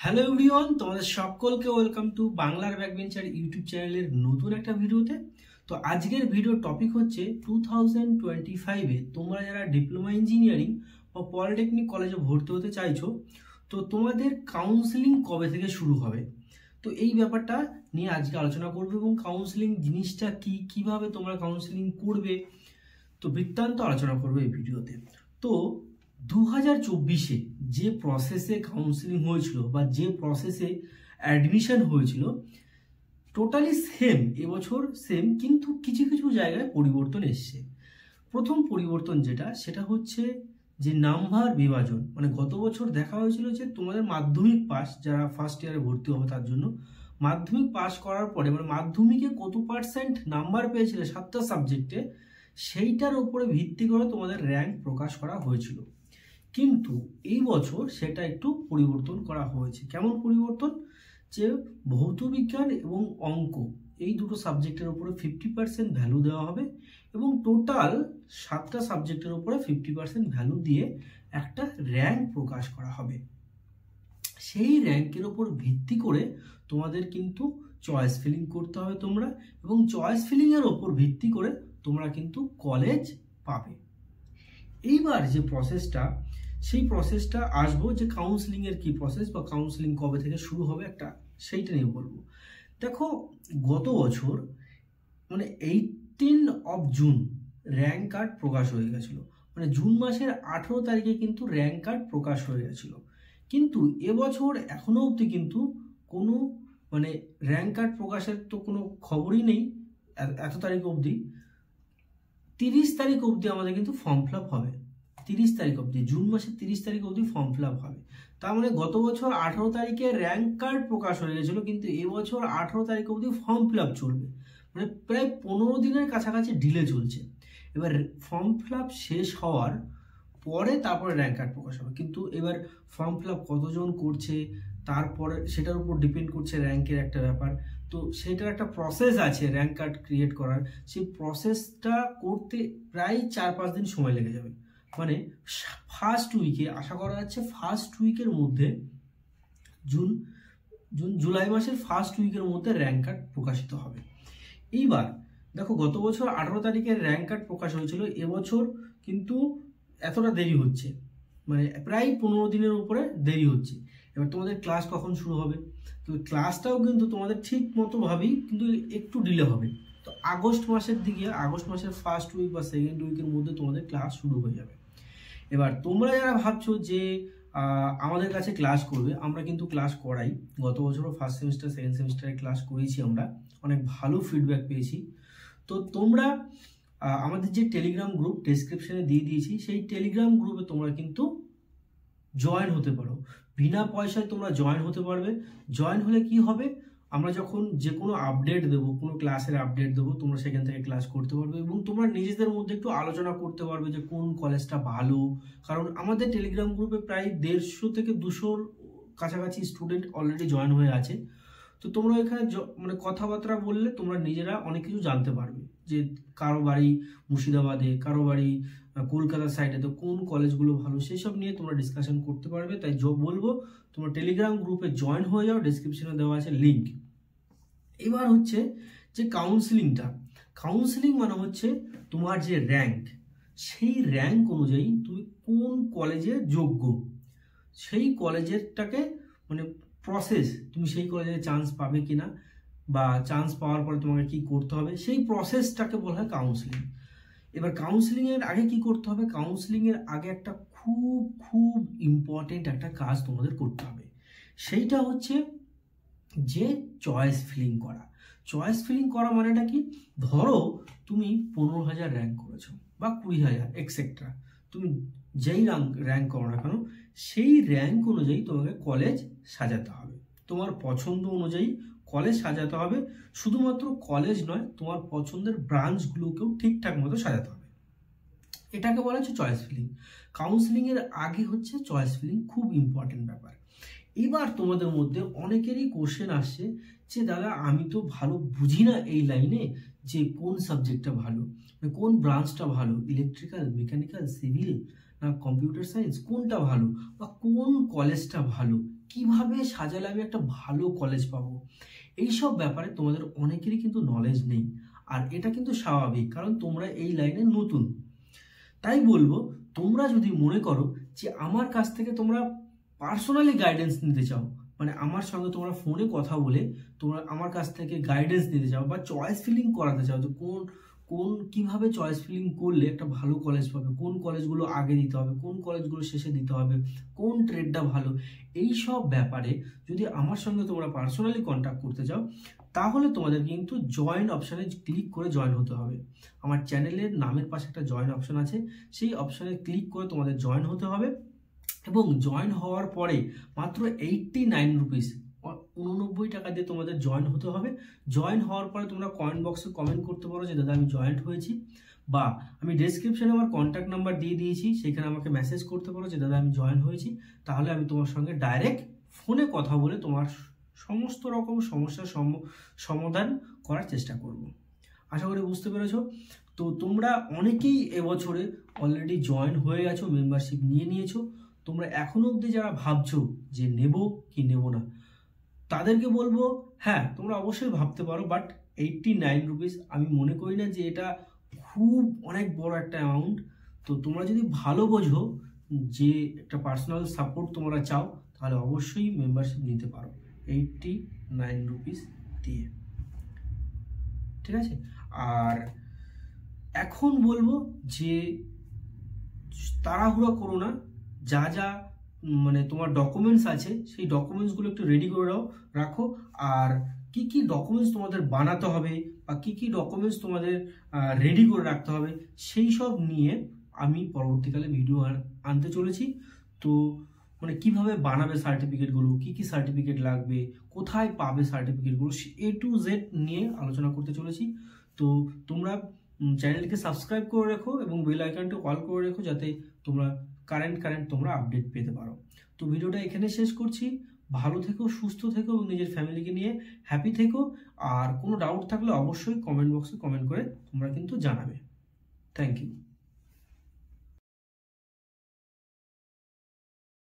Hello everyone, তোমাদের সকলকে welcome to বাংলার ব্যাকবেঞ্চার ইউটিউব চ্যানেলের নতুন একটা ভিডিওতে। তো আজকের ভিডিওর টপিক হচ্ছে 2025-এ তোমরা যারা ডিপ্লোমা ইঞ্জিনিয়ারিং বা পলিটেকনিক কলেজে ভর্তি হতে চাইছো, তো তোমাদের কাউন্সেলিং কবে থেকে শুরু হবে। তো এই ব্যাপারটা নিয়ে আজকে আলোচনা করবো এবং কাউন্সেলিং জিনিসটা কি, কিভাবে তোমরা কাউন্সেলিং করবে, তো বৃত্তান্ত আলোচনা করবো এই ভিডিওতে। তো 2024-এ যে প্রসেসে কাউন্সেলিং হয়েছিল বা যে প্রসেসে অ্যাডমিশন হয়েছিল টোটালি সেম, এবছর সেম, কিন্তু কিছু কিছু জায়গায় পরিবর্তন এসছে। প্রথম পরিবর্তন সেটা হচ্ছে যে নাম্বার বিভাজন। মানে গত বছর দেখা হয়েছিল যে তোমাদের মাধ্যমিক পাস, যারা ফার্স্ট ইয়ারে ভর্তি হবে তার জন্য মাধ্যমিক পাস করার পরে মানে মাধ্যমিকে কত পার্সেন্ট নাম্বার পেয়েছিলে 7টা সাবজেক্টে, সেইটার উপরে ভিত্তি করে তোমাদের র্যাঙ্ক প্রকাশ করা হয়েছিল। কিন্তু এই বছর সেটা একটু পরিবর্তন করা হয়েছে। কেমন পরিবর্তন? যে ভৌত বিজ্ঞান এবং অঙ্ক এই দুটো সাবজেক্টের উপরে 50% ভ্যালু দেওয়া হবে এবং টোটাল 7টা সাবজেক্টের উপরে 50% ভ্যালু দিয়ে একটা র্যাঙ্ক প্রকাশ করা হবে। সেই র্যাঙ্কের উপর ভিত্তি করে তোমাদের কিন্তু চয়েস ফিলিং করতে হবে তোমরা, এবং চয়েস ফিলিংয়ের ওপর ভিত্তি করে তোমরা কিন্তু কলেজ পাবে। এইবার যে প্রসেসটা, সেই প্রসেসটা আসবো যে কাউন্সেলিংয়ের কি প্রসেস বা কাউন্সেলিং কবে থেকে শুরু হবে একটা সেইটা নিয়ে বলবো। দেখো, গত বছর মানে 18 জুন র্যাঙ্ক কার্ড প্রকাশ হয়ে গেছিলো। মানে জুন মাসের 18 তারিখে কিন্তু র্যাঙ্ক কার্ড প্রকাশ হয়ে গেছিলো। কিন্তু এবছর এখনো অবধি কিন্তু কোনো মানে র্যাঙ্ক কার্ড প্রকাশের তো কোনো খবরই নেই। এত তারিখ অবধি 30 তারিখ অবধি আমাদের কিন্তু ফর্ম ফিল আপ হবে। 30 তারিখ অবধি, জুন মাসের 30 তারিখ অবধি ফর্ম ফিল আপ হবে। তার মানে গত বছর 18 তারিখে র্যাঙ্ক কার্ড প্রকাশ হয়ে গেছিলো, কিন্তু এবছর 18 তারিখ অবধি ফর্ম ফিল আপ চলবে। মানে প্রায় 15 দিনের কাছাকাছি ডিলে চলছে। এবার ফর্ম ফিল আপ শেষ হওয়ার পরে তারপরে র্যাঙ্ক কার্ড প্রকাশ হবে। কিন্তু এবার ফর্ম ফিল আপ কতজন করছে তারপরে সেটার উপর ডিপেন্ড করছে র্যাঙ্কের একটা ব্যাপার। তো সেটার একটা প্রসেস আছে র্যাঙ্ক কার্ড ক্রিয়েট করার, সেই প্রসেসটা করতে প্রায় 4-5 দিন সময় লেগে যাবে। মানে ফার্স্ট উইকে আশা করা যাচ্ছে, ফার্স্ট উইকের মধ্যে জুলাই মাসের ফার্স্ট উইকের মধ্যে র্যাঙ্ক কার্ড প্রকাশিত হবে। এইবার দেখো, গত বছর 18 তারিখে র্যাঙ্ক কার্ড প্রকাশ হয়েছিল, এবছর কিন্তু এতটা দেরি হচ্ছে, মানে প্রায় 15 দিনের উপরে দেরি হচ্ছে। এবার তোমাদের ক্লাস কখন শুরু হবে? তো ক্লাসটাও কিন্তু তোমাদের ঠিক মতো ভাবেই কিন্তু একটু ডিলে হবে। তো আগস্ট মাসের দিকে, আগস্ট মাসের ফার্স্ট উইক বা সেকেন্ড উইকের মধ্যে তোমাদের ক্লাস শুরু হয়ে যাবে। এবার তোমরা যারা ভাবছো যে আমাদের কাছে ক্লাস করবে, আমরা কিন্তু ক্লাস করাই। গত বছরও ফার্স্ট সেমিস্টার সেকেন্ড সেমিস্টারে ক্লাস করেছি, আমরা অনেক ভালো ফিডব্যাক পেয়েছি। তো তোমরা আমাদের যে টেলিগ্রাম গ্রুপ ডেসক্রিপশনে দিয়ে দিয়েছি, সেই টেলিগ্রাম গ্রুপে তোমরা কিন্তু জয়েন হতে পারো। বিনা পয়সায় তোমরা জয়েন হতে পারবে। জয়েন হলে কি হবে, আমরা যখন যে কোনো আপডেট দেবো, কোনো ক্লাসের আপডেট দেবো, তোমরা সেখান থেকে ক্লাস করতে পারবে এবং তোমরা নিজেদের মধ্যে একটু আলোচনা করতে পারবে যে কোন কলেজটা ভালো। কারণ আমাদের টেলিগ্রাম গ্রুপে প্রায় 150 থেকে 200 কাছাকাছি স্টুডেন্ট অলরেডি জয়েন হয়ে আছে। তো তোমরা এখানে মানে কথাবার্তা বললে তোমরা নিজেরা অনেক কিছু জানতে পারবে, যে কারো বাড়ি মুর্শিদাবাদে, কারো বাড়ি কলকাতার সাইডে, তো কোন কলেজগুলো ভালো সেসব নিয়ে তোমরা ডিসকাশন করতে পারবে। তাই বলবো তোমরা টেলিগ্রাম গ্রুপে জয়েন হয়ে যাও, ডিসক্রিপশনে দেওয়া আছে লিঙ্ক। এবার হচ্ছে যে কাউন্সিলিংটা, কাউন্সিলিং মানে হচ্ছে তোমার যে র্যাঙ্ক, সেই র্যাঙ্ক অনুযায়ী তুমি কোন কলেজে যোগ্য, সেই কলেজেরটাকে মানে প্রসেস, তুমি সেই কলেজে চান্স পাবে কিনা বা চান্স পাওয়ার পরে তোমাকে কি করতে হবে, সেই প্রসেসটাকে বলা হয় কাউন্সিলিং। এবার কাউন্সিলিংয়ের আগে কি করতে হবে? কাউন্সিলিংয়ের আগে একটা খুব খুব ইম্পর্টেন্ট একটা কাজ তোমাদের করতে হবে, সেইটা হচ্ছে যে চয়েস ফিলিং করা। চয়েস ফিলিং করা মানেটা কি? ধরো তুমি 15,000 র্যাঙ্ক করেছো বা 20,000 এক্সেট্রা, তুমি যেই র্যাঙ্ক করো না কেন, সেই র্যাঙ্ক অনুযায়ী তোমাকে কলেজ সাজাতে হবে। তোমার পছন্দ অনুযায়ী কলেজ সাজাতে হবে। শুধুমাত্র কলেজ নয়, তোমার পছন্দের ব্রাঞ্চগুলোকেও ঠিকঠাক মতো সাজাতে হবে। এটাকে বলা হচ্ছে চয়েস ফিলিং। কাউন্সিলিংয়ের আগে হচ্ছে চয়েস ফিলিং, খুব ইম্পর্টেন্ট ব্যাপার। এবার তোমাদের মধ্যে অনেকেরই কোশ্চেন আসছে যে দাদা, আমি তো ভালো বুঝি না এই লাইনে, যে কোন সাবজেক্টটা ভালো, কোন ব্রাঞ্চটা ভালো, ইলেকট্রিক্যাল, মেকানিক্যাল, সিভিল না কম্পিউটার সায়েন্স, কোনটা ভালো বা কোন কলেজটা ভালো, কিভাবে সাজালে আমি একটা ভালো কলেজ পাবো, এইসব ব্যাপারে তোমাদের অনেকেরই কিন্তু নলেজ নেই। আর এটা কিন্তু স্বাভাবিক, কারণ তোমরা এই লাইনে নতুন। তাই বলবো, তোমরা যদি মনে করো যে আমার কাছ থেকে তোমরা পার্সোনালি গাইডেন্স নিতে চাও, মানে আমার সঙ্গে তোমরা ফোনে কথা বলে তোমরা আমার কাছ থেকে গাইডেন্স নিতে চাও বা চয়েস ফিলিং করাতে চাও, যে কিভাবে চয়েস ফিলিং করলে একটা ভালো কলেজ পাবে, কোন কলেজগুলো আগে দিতে হবে, কোন কলেজগুলো শেষে দিতে হবে, কোন ট্রেডটা ভালো, এই সব ব্যাপারে যদি আমার সঙ্গে তোমরা পার্সোনালি কন্ট্যাক্ট করতে চাও, তাহলে তোমাদের কিন্তু জয়েন অপশানে ক্লিক করে জয়েন হতে হবে। আমার চ্যানেলের নামের পাশে একটা জয়েন অপশান আছে, সেই অপশানে ক্লিক করে তোমাদের জয়েন হতে হবে। এবং জয়েন হওয়ার পরে মাত্র 89 রুপিস, 89 টাকা দিয়ে তোমাদের জয়েন হতে হবে। জয়েন হওয়ার পরে তোমরা কমেন্ট বক্সে কমেন্ট করতে পারো যে দাদা আমি জয়েন্ট হয়েছি, বা আমি ডেসক্রিপশনে আমার কন্ট্যাক্ট নাম্বার দিয়ে দিয়েছি, সেখানে আমাকে মেসেজ করতে পারো যে দাদা আমি জয়েন হয়েছি। তাহলে আমি তোমার সঙ্গে ডাইরেক্ট ফোনে কথা বলে তোমার সমস্ত রকম সমস্যার সমাধান করার চেষ্টা করব। আশা করি বুঝতে পেরেছো। তো তোমরা অনেকেই এবছরে অলরেডি জয়েন হয়ে গেছো, মেম্বারশিপ নিয়ে নিয়েছো। তোমরা এখনো অবধি যারা ভাবছো যে নেব কি নেব না, তাদেরকে বলবো হ্যাঁ তোমরা অবশ্যই ভাবতে পারো, বাট 89 রুপিস আমি মনে করি না যে এটা খুব অনেক বড় একটা অ্যামাউন্ট। তো তোমরা যদি ভালো বোঝো যে একটা পার্সোনাল সাপোর্ট তোমরা চাও, তাহলে অবশ্যই মেম্বারশিপ নিতে পারো 89 রুপিস দিয়ে, ঠিক আছে। আর এখন বলবো যে তাড়াহুড়ো করো না, যা যা মানে তোমার ডকুমেন্টস আছে সেই ডকুমেন্টসগুলো একটু রেডি করে রাখো। আর কি কি ডকুমেন্টস তোমাদের বানাতে হবে বা কি কি ডকুমেন্টস তোমাদের রেডি করে রাখতে হবে, সেই সব নিয়ে আমি পরবর্তীকালে ভিডিও আনতে চলেছি। তো মানে কিভাবে বানাবে সার্টিফিকেটগুলো, কি কি সার্টিফিকেট লাগবে, কোথায় পাবে সার্টিফিকেটগুলো, A to Z নিয়ে আলোচনা করতে চলেছি। তো তোমরা চ্যানেলকে সাবস্ক্রাইব করে রেখো এবং বেল আইকনটা অল করে রেখো, যাতে তোমরা কারেন্ট তোমরা আপডেট পেতে পারো। তো ভিডিওটা এখানে শেষ করছি। ভালো থেকো, সুস্থ থেকো এবং নিজের ফ্যামিলিকে নিয়ে হ্যাপি থেকো। আর কোনো ডাউট থাকলে অবশ্যই কমেন্ট বক্সে কমেন্ট করে তোমরা কিন্তু জানাবে। Thank you.